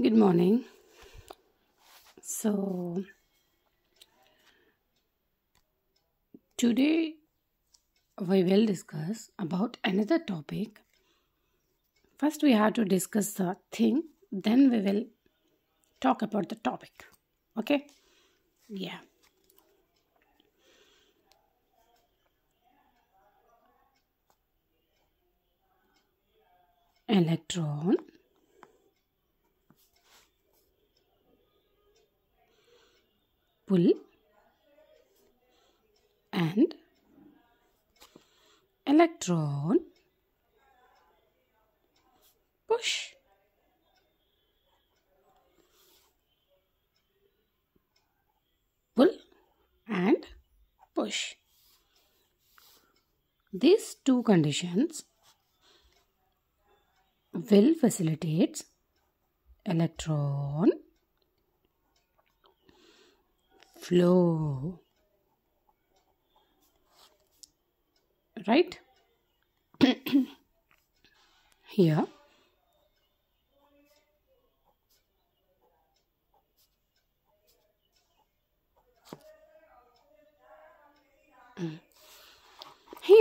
Good morning. So, today we will discuss about another topic. First, we have to discuss the thing, then we will talk about the topic. Okay? Yeah. Electron, pull, and electron, push. Pull and push. These two conditions will facilitate electron flow. Right? Here,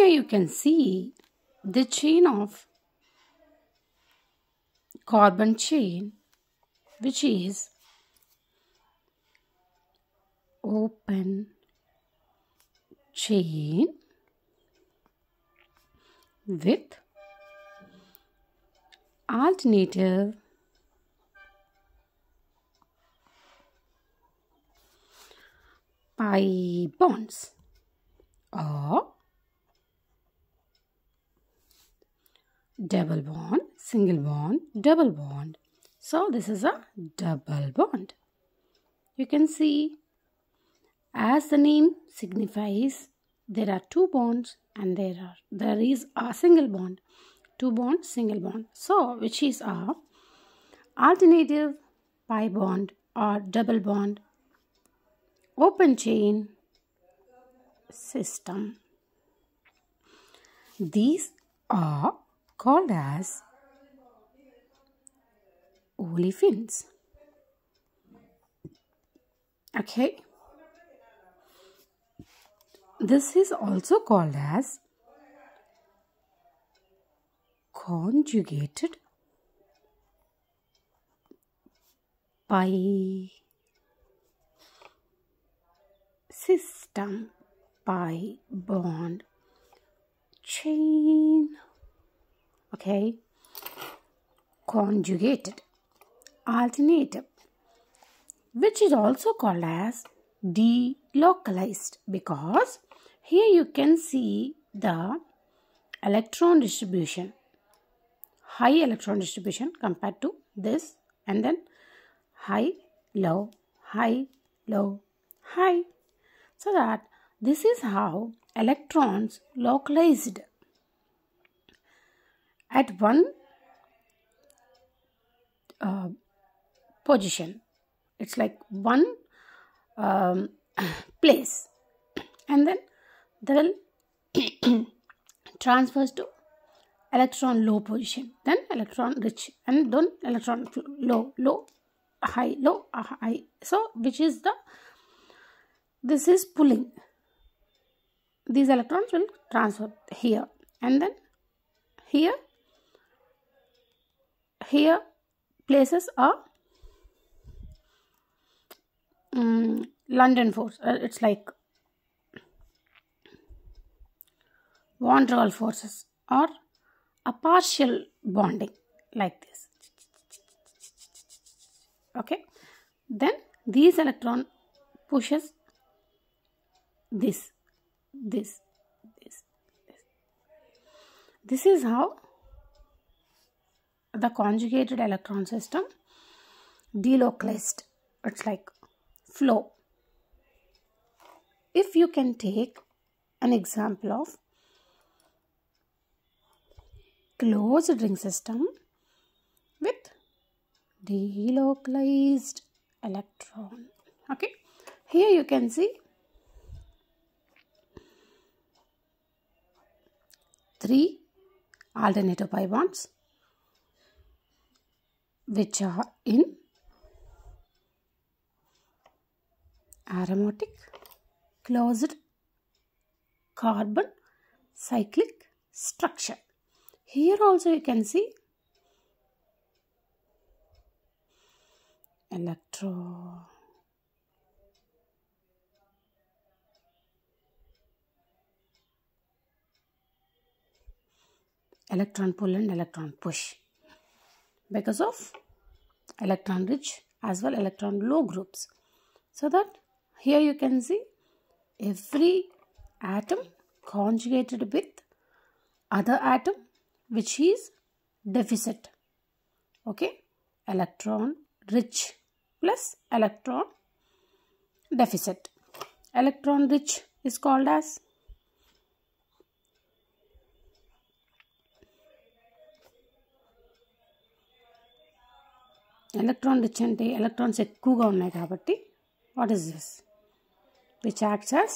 you can see the chain of carbon chain, which is open chain with alternative pi bonds or double bond, single bond, double bond. So this is a double bond. You can see, as the name signifies, there are two bonds and there is a single bond. Two bonds, single bond. So which is a alternative pi bond or double bond open chain system. These are called as olefins. Okay. This is also called as conjugated pi system, pi bond chain. Okay, conjugated alternative, which is also called as delocalized, because here you can see the electron distribution, high electron distribution compared to this, and then high, low, high, low, high. So that this is how electrons localized at one position. It's like one place, and then they will transfers to electron low position, then electron rich, and then electron low, low, high, low, high. So which is this is pulling. These electrons will transfer here, and then here places a London force. It's like van der Waals forces or a partial bonding like this. Okay. Then these electron pushes this. This is how the conjugated electron system delocalized. It's like flow. If you can take an example of closed ring system with delocalized electron. Okay, here you can see 3 alternative pi bonds which are in aromatic, closed carbon cyclic structure. Here also you can see electron pull and electron push because of electron rich as well electron low groups. So that here you can see every atom conjugated with other atom which is deficit. Okay, electron rich plus electron deficit. Electron rich is called as electron rich ante electrons ఎక్కువగా ఉన్నాయి కాబట్టి what is this, which acts as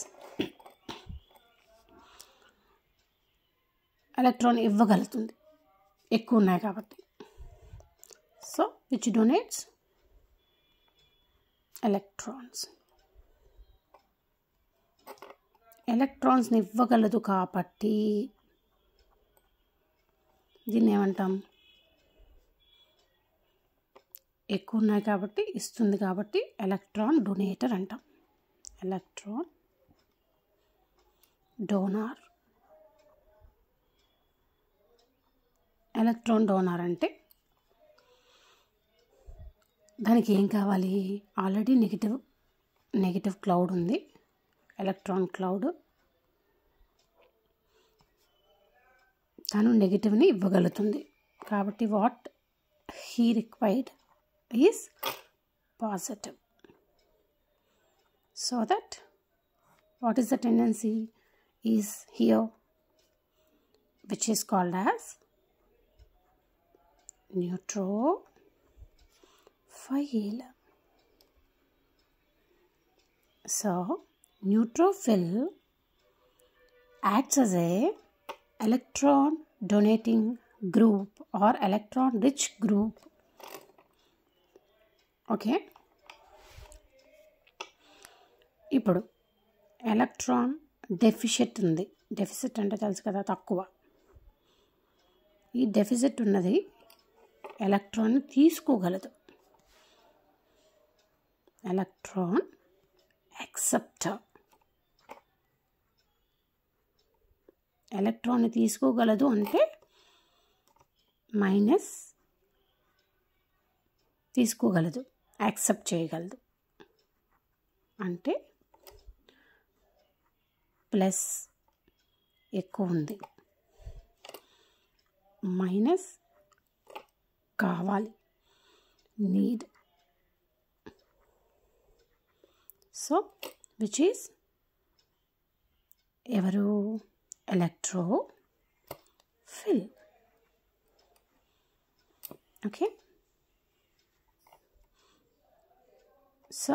electron ఇవ్వగలుగుతుంది ఎక్కువ ఉన్నాయి కాబట్టి. So which donates electrons. Electrons ని ఇవ్వగలదు కాబట్టి దీన్ని ఏమంటాం, ఎక్కువ ఉన్నాయి కాబట్టి ఇస్తుంది కాబట్టి ఎలక్ట్రాన్ డొనేటర్ అంటాం. Electron donor. ఎలక్ట్రాన్ డోనార్ అంటే దానికి ఏం కావాలి, ఆల్రెడీ నెగిటివ్ క్లౌడ్ ఉంది, ఎలక్ట్రాన్ క్లౌడ్. తను నెగిటివ్ని ఇవ్వగలుగుతుంది కాబట్టి what he required is positive. So that what is the tendency is here, which is called as neutrophil. So neutrophil acts as a electron donating group or electron rich group. Okay, ఇప్పుడు electron deficit ఉంది. Deficit అంటే తెలుసు కదా, తక్కువ. ఈ deficit ఉన్నది electron తీసుకోగలదు. Electron acceptor. Electron తీసుకోగలదు అంటే మైనస్ తీసుకోగలదు, యాక్సెప్ట్ చేయగలదు అంటే ప్లస్ ఎక్కువ ఉంది, మైనస్ కావాలి, నీడ్. సో విచ్ ఈస్ ఎవరు, electrophile. Okay, so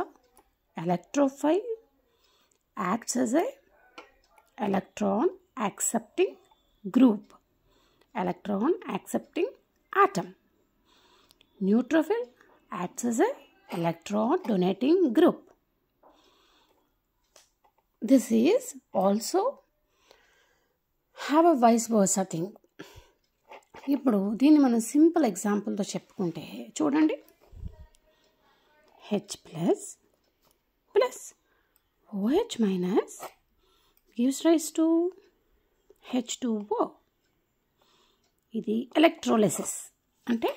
electrophile acts as a electron accepting group, electron accepting atom. Neutrophil acts as a electron donating group. This is also have a vice versa thing. ఇప్పుడు దీన్ని మనం simple ఎగ్జాంపుల్తో చెప్పుకుంటే చూడండి, H plus OH minus gives rise to H2O. ఇది electrolysis. అంటే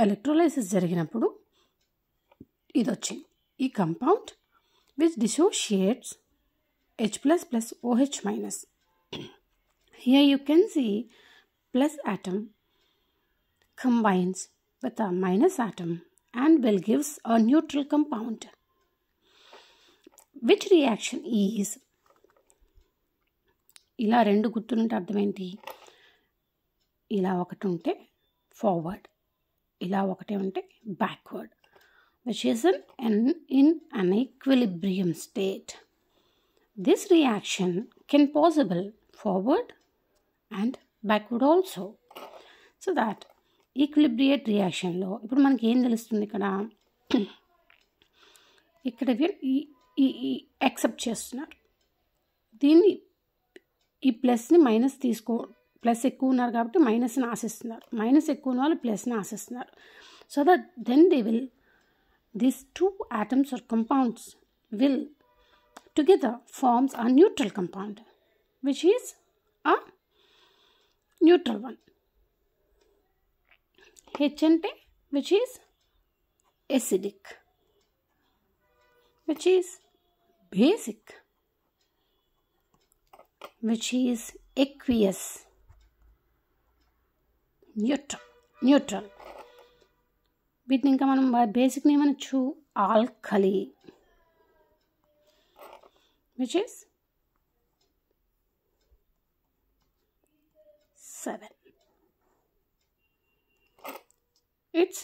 electrolysis జరిగినప్పుడు ఇది వచ్చింది, ఈ compound which dissociates H plus OH minus. Here you can see plus atom combines with a minus atom and will gives a neutral compound. Which reaction is, ఇలా రెండు గుర్తులుంటే అర్థం ఏంటి, ఇలా ఒకటి ఉంటే ఫార్వర్డ్, ఇలా ఒకటి ఉంటే backward, which is in an equilibrium state. This reaction can possible forward and backward also. So that ఈక్విలిబ్రియేట్ రియాక్షన్లో ఇప్పుడు మనకి ఏం తెలుస్తుంది, ఇక్కడ ఇక్కడ యాక్సెప్ట్ చేస్తున్నారు. దీన్ని ఈ ప్లస్ని మైనస్ ప్లస్ ఎక్కువ ఉన్నారు కాబట్టి మైనస్ని ఆశిస్తున్నారు. మైనస్ ఎక్కువ ఉన్న వాళ్ళు ప్లస్ని ఆశిస్తున్నారు. So that then these two atoms or compounds will together forms a neutral compound, which is a neutral one. H ante which is acidic, which is basic, which is aqueous, neutral. వీటిని ఇంకా మనం basic name అనొచ్చు alkali, which is 7. It's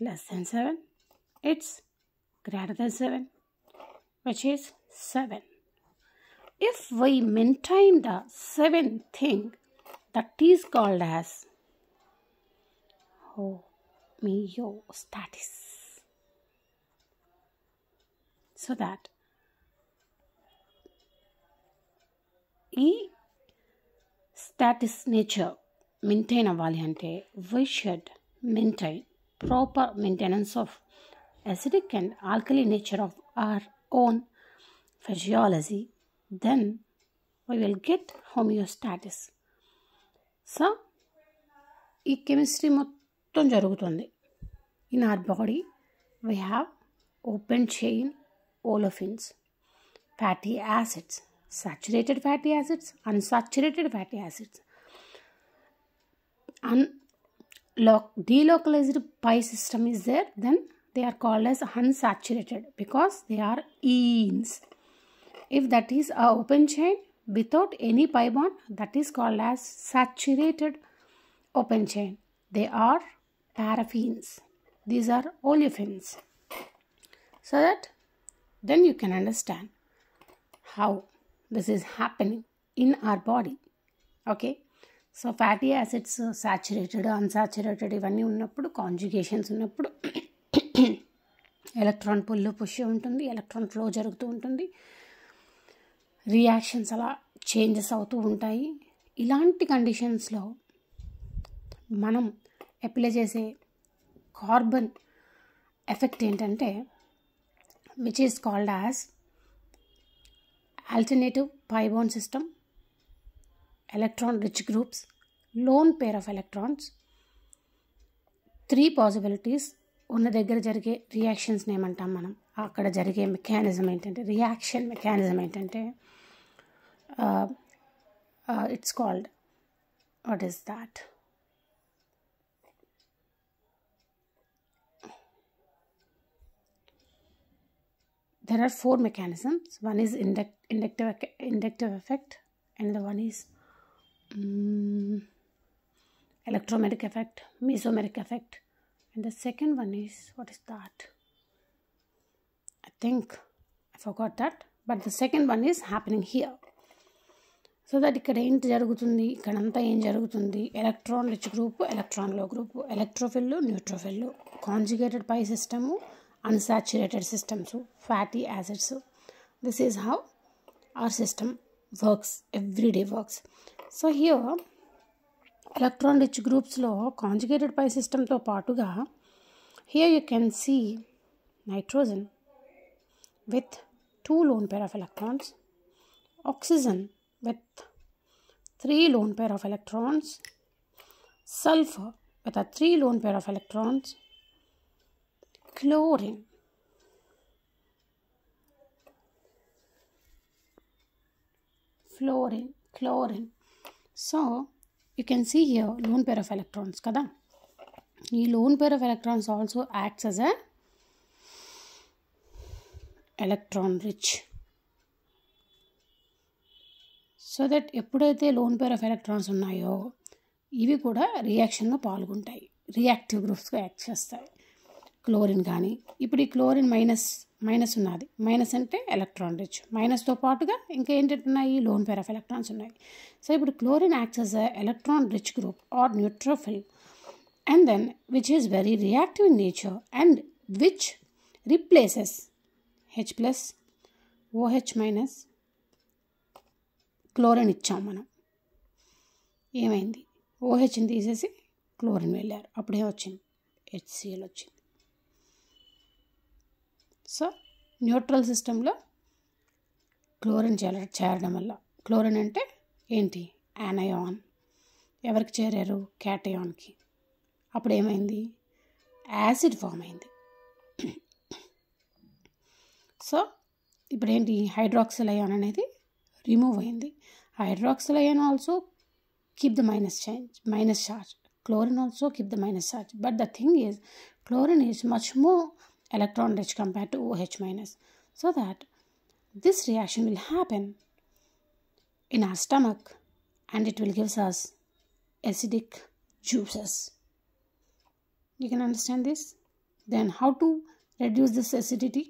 less than 7. It's greater than 7, which is 7. If we maintain the 7 thing, that is called as homeostasis. So that ఈ status nature maintain అవ్వాలి అంటే we should maintain proper maintenance of acidic and alkali nature of our own physiology. Then we will get homeostasis. So ఈ chemistry మొత్తం జరుగుతుంది. In our body we have open chain olefins, fatty acids, saturated fatty acids, unsaturated fatty acids. Delocalized pi system is there, then they are called as unsaturated because they are enes. If that is a open chain without any pi bond, that is called as saturated open chain. They are paraffins. These are olefins. So that then you can understand how this is happening in our body. Okay. So fatty acids saturated, unsaturated ఇవన్నీ ఉన్నప్పుడు కాంజుగేషన్స్ ఉన్నప్పుడు electron pull push ఉంటుంది, electron flow జరుగుతూ ఉంటుంది, reactions అలా changes అవుతూ ఉంటాయి. ఇలాంటి కండిషన్స్లో మనం అప్లై చేసే కార్బన్ ఎఫెక్ట్ ఏంటంటే which is called as alternative pi bond system, electron rich groups, lone pair of electrons. 3 possibilities ఉన్న దగ్గర జరిగే రియాక్షన్స్ ఏమంటాం మనం. అక్కడ జరిగే మెకానిజం ఏంటంటే రియాక్షన్ మెకానిజం ఏంటంటే it's called what is that there are 4 mechanisms. One is inductive effect, and the one is electromeric effect, mesomeric effect, and the second one is, what is that? I think I forgot that, but the second one is happening here. So that ఇక్కడ ఏంటి జరుగుతుంది, ఇక్కడంతా ఏం జరుగుతుంది, electron rich group, electron లో group, ఎలక్ట్రోఫిల్, neutrophil, conjugated pi system, unsaturated systems, fatty acids. This is how our system works, everyday works. So here electron rich groups lo conjugated pi system to paatuga here you can see nitrogen with 2 lone pair of electrons, oxygen with 3 lone pair of electrons, sulfur with a 3 lone pair of electrons, chlorine, chlorine. So you can see here lone pair of electrons kada. Ee lone pair of electrons also acts as a electron rich. So that ఎప్పుడైతే lone pair of electrons ఉన్నాయో ఇవి కూడా రియాక్షన్లో పాల్గొంటాయి, reactive గ్రూప్స్గా act చేస్తాయి. Chlorine కానీ ఇప్పుడు ఈ క్లోరిన్ మైనస్ ఉన్నది, మైనస్ అంటే ఎలక్ట్రాన్ రిచ్, మైనస్తో పాటుగా ఇంకా ఏంటంటే ఉన్నాయి లోన్ పేర్ ఆఫ్ ఎలక్ట్రాన్స్ ఉన్నాయి. సో ఇప్పుడు chlorine acts as a electron rich group or neutrophil, and then which is very reactive in nature and which replaces H plus OH minus chlorine ఇచ్చాం మనం. ఏమైంది? OHని తీసేసి క్లోరిన్ వెళ్ళారు. అప్పుడే వచ్చింది HCl వచ్చింది. సో న్యూట్రల్ సిస్టంలో క్లోరిన్ చేరడం వల్ల, క్లోరిన్ అంటే ఏంటి? యానయాన్. ఎవరికి చేరారు? క్యాటయాన్కి. అప్పుడు ఏమైంది? యాసిడ్ ఫామ్ అయింది. సో ఇప్పుడు ఏంటి? హైడ్రాక్సిల్ అయాన్ అనేది రిమూవ్ అయింది. Hydroxyl ion also keep the minus charge. Chlorine also keep the minus charge. But the thing is, chlorine is much more electron rich compared to OH minus. So that this reaction will happen in our stomach and it will give us acidic juices. You can understand this? Then how to reduce this acidity?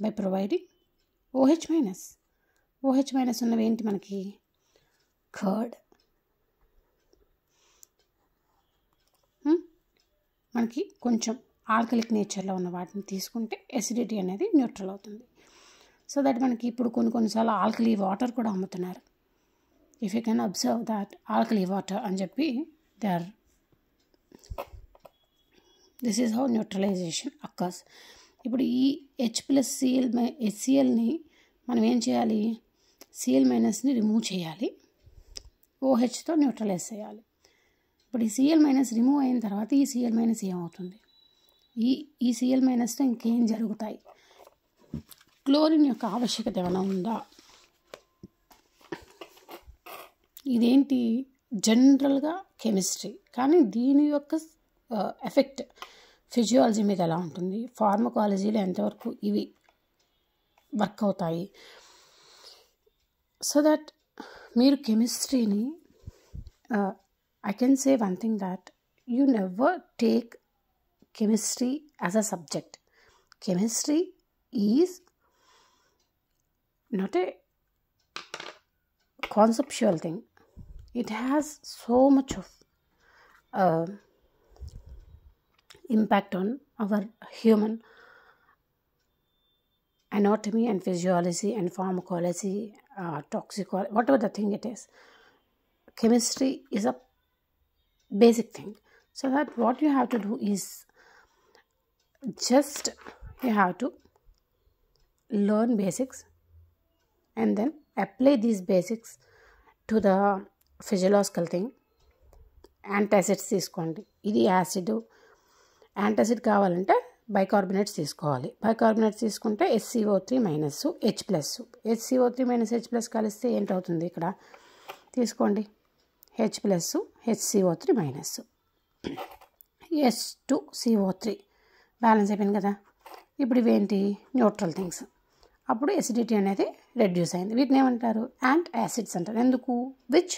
By providing OH minus. OH minus ఉన్నవి ఏంటి మనకి? Curd. మనకి కొంచెం ఆల్కలిక్ నేచర్లో ఉన్న వాటిని తీసుకుంటే acidity అనేది న్యూట్రల్ అవుతుంది. సో దట్ మనకి ఇప్పుడు కొన్నిసార్లు ఆల్కలీ వాటర్ కూడా అమ్ముతున్నారు. If you can observe that alkali water అని చెప్పి this is how neutralisation occurs. ఇప్పుడు ఈ HClని మనం ఏం చేయాలి? Cl మైనస్ని రిమూవ్ చేయాలి, OHతో న్యూట్రలైజ్ చేయాలి. ఇప్పుడు ఈ Cl మైనస్ రిమూవ్ అయిన తర్వాత ఈ Cl మైనస్ ఏమవుతుంది? ఈ Cl మైనస్తో ఇంకేం జరుగుతాయి? క్లోరిన్ యొక్క ఆవశ్యకత ఏమైనా ఉందా? ఇదేంటి? జనరల్గా కెమిస్ట్రీ, కానీ దీని యొక్క ఎఫెక్ట్ ఫిజియాలజీ మీద ఎలా ఉంటుంది, ఫార్మకాలజీలో ఎంతవరకు ఇవి వర్క్ అవుతాయి. సో దట్ మీరు కెమిస్ట్రీని I can say one thing, that you never take chemistry as a subject. Chemistry is not a conceptual thing. It has so much of impact on our human anatomy and physiology and pharmacology, toxicology, whatever the thing it is. Chemistry is a basic thing. So that what you have to do is just you have to learn basics and then apply these basics to the physiological thing. Antacids తీసుకోండి. ఇది acid. Antacid కావాలంటే bicarbonates తీసుకోవాలి. Bicarbonates తీసుకుంటే HCO3 minus H plus. HCO3 minus H plus కలిస్తే ఏంటవుతుంది? ఇక్కడ తీసుకోండి, H plus HCO3 minus H2CO3 balance అయిపోయింది కదా. ఇప్పుడు ఇవేంటి? Neutral things. అప్పుడు ఎసిడిటీ అనేది రెడ్యూస్ అయింది. వీటిని ఏమంటారు? యాంట్ యాసిడ్స్ అంటారు. ఎందుకు? Which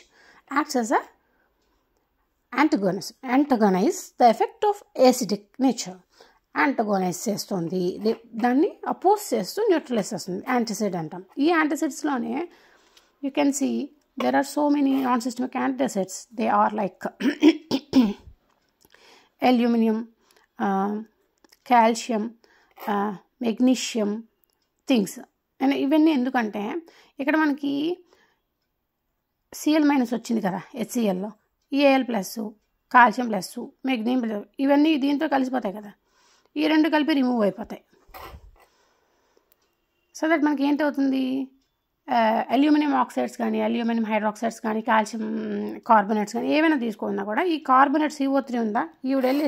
acts as a antagonize the effect of acidic nature. Antagonize చేస్తుంది, దాన్ని అపోజ్ చేస్తూ న్యూట్రలైజ్ చేస్తుంది. యాంటాసిడ్ అంటాం. ఈ యాంటాసిడ్స్లోనే you can see there are so many non-systemic antacids. They are like aluminum, calcium, magnesium things. And ఇవన్నీ ఎందుకంటే ఇక్కడ మనకి Cl మైనస్ వచ్చింది కదా HClలో, Al plus, calcium plus, magnesium plus, ఇవన్నీ దీంతో కలిసిపోతాయి కదా. ఈ రెండు కలిపి రిమూవ్ అయిపోతాయి. సో దట్ మనకి ఏంటవుతుంది? అల్యూమినియం ఆక్సైడ్స్ కానీ, అల్యూమినియం హైడ్రాక్సైడ్స్ కానీ, కాల్షియం కార్బోనేట్స్ కానీ ఏమైనా తీసుకున్నా కూడా ఈ కార్బోనేట్ CO3 ఉందా, ఈవిడ వెళ్ళి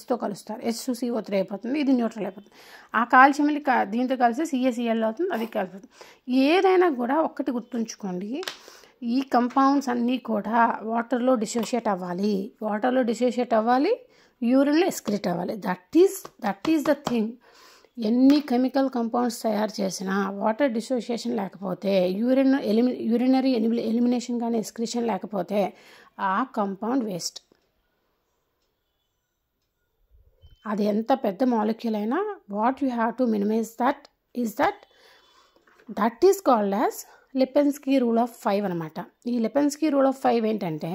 Hతో కలుస్తారు, H2CO3 అయిపోతుంది, ఇది న్యూట్రల్ అయిపోతుంది. ఆ కాల్షియం వెళ్ళి దీంతో కలిసి CaCl అవుతుంది, అది కలిపోతుంది. ఏదైనా కూడా ఒక్కటి గుర్తుంచుకోండి, ఈ కంపౌండ్స్ అన్నీ కూడా వాటర్లో డిసోషియేట్ అవ్వాలి, యూరిన్లో ఎక్స్క్రీట్ అవ్వాలి. That is the thing. ఎన్ని కెమికల్ కంపౌండ్స్ తయారు చేసినా వాటర్ డిసోసియేషన్ లేకపోతే, యూరినరీ ఎలిమినేషన్ కానీ ఎక్స్క్రీషన్ లేకపోతే ఆ కంపౌండ్ వేస్ట్. అది ఎంత పెద్ద మాలిక్యూల్ అయినా what you have to minimize that is called as Lipinski rule of 5 అనమాట. ఈ లిపెన్స్కీ రూల్ ఆఫ్ 5 ఏంటంటే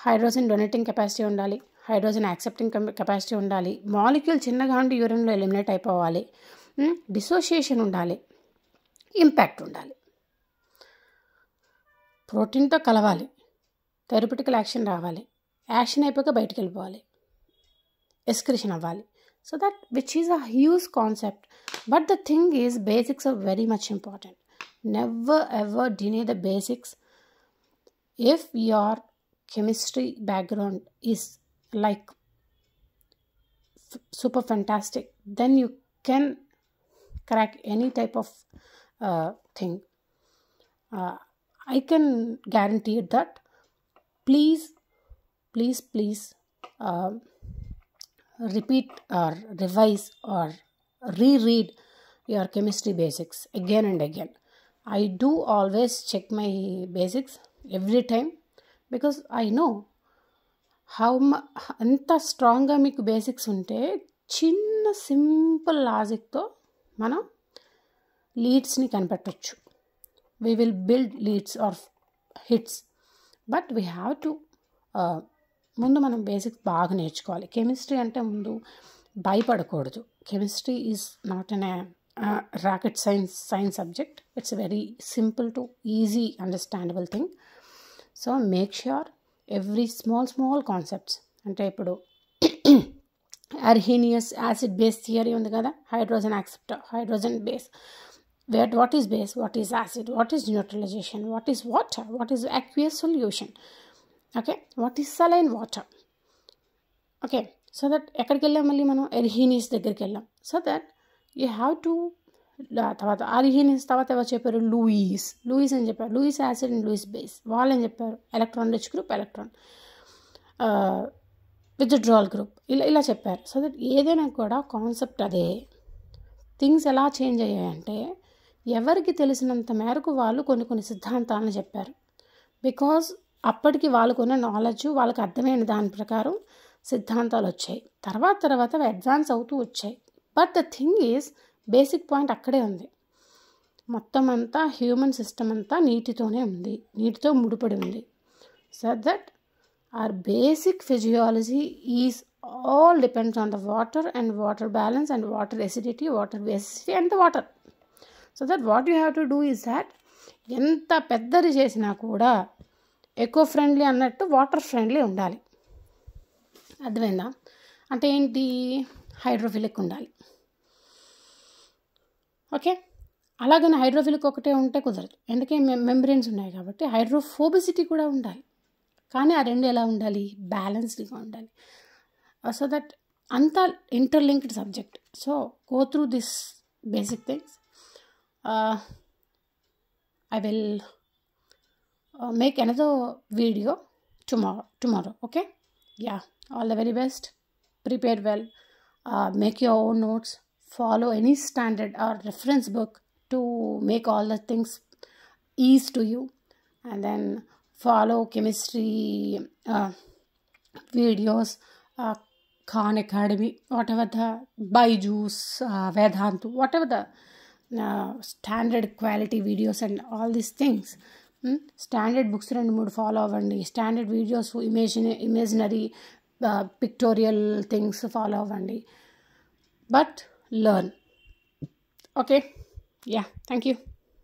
హైడ్రోజన్ డొనేటింగ్ కెపాసిటీ ఉండాలి, హైడ్రోజన్ యాక్సెప్టింగ్ కెపాసిటీ ఉండాలి, మాలిక్యూల్ చిన్నగా ఉండి యూరిన్లో ఎలిమినేట్ అయిపోవాలి, డిసోసియేషన్ ఉండాలి, ఇంపాక్ట్ ఉండాలి, ప్రోటీన్తో కలవాలి, థెరప్యూటికల్ యాక్షన్ రావాలి, యాక్షన్ అయిపోక బయటికి వెళ్ళిపోవాలి, ఎక్స్క్రిషన్ అవ్వాలి. So that which is a huge concept. But the thing is basics are very much important. Never ever deny the basics. If your chemistry background is like super fantastic, then you can crack any type of thing. I can guarantee that. Please repeat or revise or reread your chemistry basics again and again. I do always check my basics every time because I know ఎంత స్ట్రాంగ్గా మీకు basics ఉంటే చిన్న simple లాజిక్తో మనం లీడ్స్ని కనిపెట్టవచ్చు. We will build leads or hits. But we have to ముందు మనం బేసిక్స్ బాగా నేర్చుకోవాలి. కెమిస్ట్రీ అంటే ముందు భయపడకూడదు. Chemistry is not an rocket science subject. It's very simple to easy understandable thing. So make sure every small concepts. అంటే ఇప్పుడు Arrhenius acid base theory ఉంది కదా, hydrogen acceptor, hydrogen base, what is base, what is acid, what is neutralization, what is water, what is aqueous solution, okay, what is saline water. Okay, so that ఎక్కడికి వెళ్ళాం మళ్ళీ మనం Arrhenius దగ్గరికి వెళ్ళాం. So that you have to తర్వాత Arrhenius తర్వాత ఎవరు చెప్పారు, లూయిస్ అని చెప్పారు. Lewis acid and Lewis base. వాళ్ళని చెప్పారు electron rich group, electron withdrawal group, ఇలా చెప్పారు. సో దట్ ఏదైనా కూడా కాన్సెప్ట్ అదే. థింగ్స్ ఎలా చేంజ్ అయ్యాయంటే ఎవరికి తెలిసినంత మేరకు వాళ్ళు కొన్ని సిద్ధాంతాలను చెప్పారు. బికాజ్ అప్పటికి వాళ్ళకున్న నాలెడ్జ్, వాళ్ళకి అర్థమైన దాని ప్రకారం సిద్ధాంతాలు వచ్చాయి. తర్వాత అవి అడ్వాన్స్ అవుతూ వచ్చాయి. But the thing is basic point అక్కడే ఉంది. మొత్తం అంతా హ్యూమన్ సిస్టమ్ అంతా నీటితోనే ఉంది, నీటితో ముడిపడి ఉంది. So that our basic physiology is all depends on the water and water balance and water acidity, water basicity and the water. So that what you have to do is that ఎంత పెద్దది చేసినా కూడా eco friendly అన్నట్టు water friendly ఉండాలి. అర్థమైందా? అంటే ఏంటి, hydrophilic ఉండాలి. ఓకే, అలాగని హైడ్రోఫిలిక్ ఒకటే ఉంటే కుదరదు. ఎందుకంటే మెంబ్రెన్స్ ఉన్నాయి కాబట్టి హైడ్రోఫోబిసిటీ కూడా ఉండాలి. కానీ ఆ రెండు ఎలా ఉండాలి, బ్యాలెన్స్డ్గా ఉండాలి. సో దట్ అంతా interlinked subject. So go through this basic things. I will make another video tomorrow. Okay, yeah, all the very best. Prepare well, make your own notes, follow any standard or reference book to make all the things ease to you, and then follow chemistry videos, Khan Academy, whatever the Byju's, Vedantu, whatever the standard quality videos and all these things. Standard books 2-3 follow అవ్వండి. Standard videos imaginary pictorial things follow అవ్వండి. But learn. Okay, yeah, thank you.